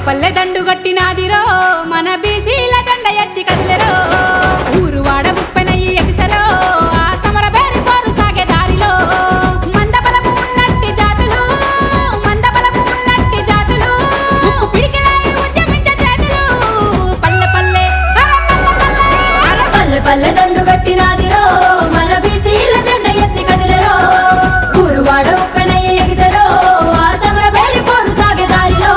పల్లె దండు గట్టినాదిరో మన బీసీల జెండ ఎత్తి కదిలెరో ఊరువాడ ఉప్పెనయ్యి ఎగిసెరో ఆ సమర బేరి పోరు సాగే దారిలో మందబలపు ఉన్నట్టి జాతులు ఉక్కు పిడికిలై ఉద్యమించే చేతులు పల్లె పల్లె పల్లె పల్లె దండు గట్టినాదిరో మన బీసీల జెండ ఎత్తి కదిలెరో ఊరువాడ ఉప్పెనయ్యి ఎగిసెరో ఆ సమర బేరి పోరు సాగే దారిలో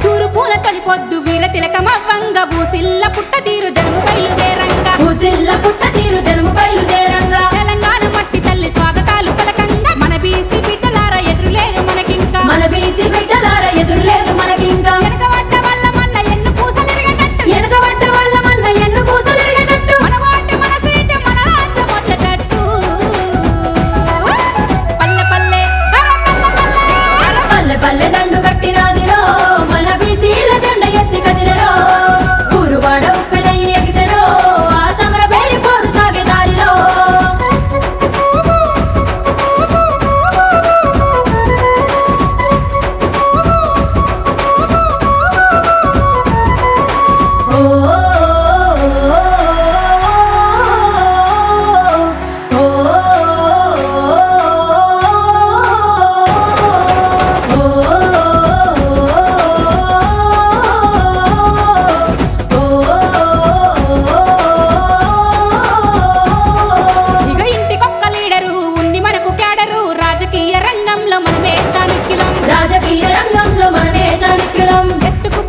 తూరుపూల తొలి పొద్దు వీర తిలకమవ్వంగ భూసిల్ల పుట్ట తీరు జనుము బయలుదేరంగా భూసిల్ల పుట్ట తీరు జనుము బయలుదేరంగా తెలంగాణ మట్టి తల్లి స్వాగతాలు పలకంగా మన బీసీ బిడ్డలార ఎదురులేదు మనకింకా మన బీసీ బిడ్డలార ఎదురులేదు మనకింకా వెనకబడ్డ వల్ల మన ఎన్ను పూసలిరగటట్టు వెనకబడ్డ వాళ్ళ మన్న ఎన్ను పూసలిరగటట్టు మన వాటి మన సీటు మన రాజ్యం వచ్చేటట్టు పల్లె పల్లె పల్లె పల్లె దండు గట్టినాదిరో మన బీసీల జెండ ఎత్తి కదిలెరో ఊరువాడ ఉప్పెనయ్యి ఎగిసెరో ఆ సమర బేరి పోరు సాగే దారిలో ఓ ఇక ఇంటికొక్క లీడరు ఉంది మనకు క్యాడరు రాజకీయ రంగంలో మనమే చాణక్యులం రాజకీయ రంగంలో మనమే చాణక్యులం ఎత్తుకు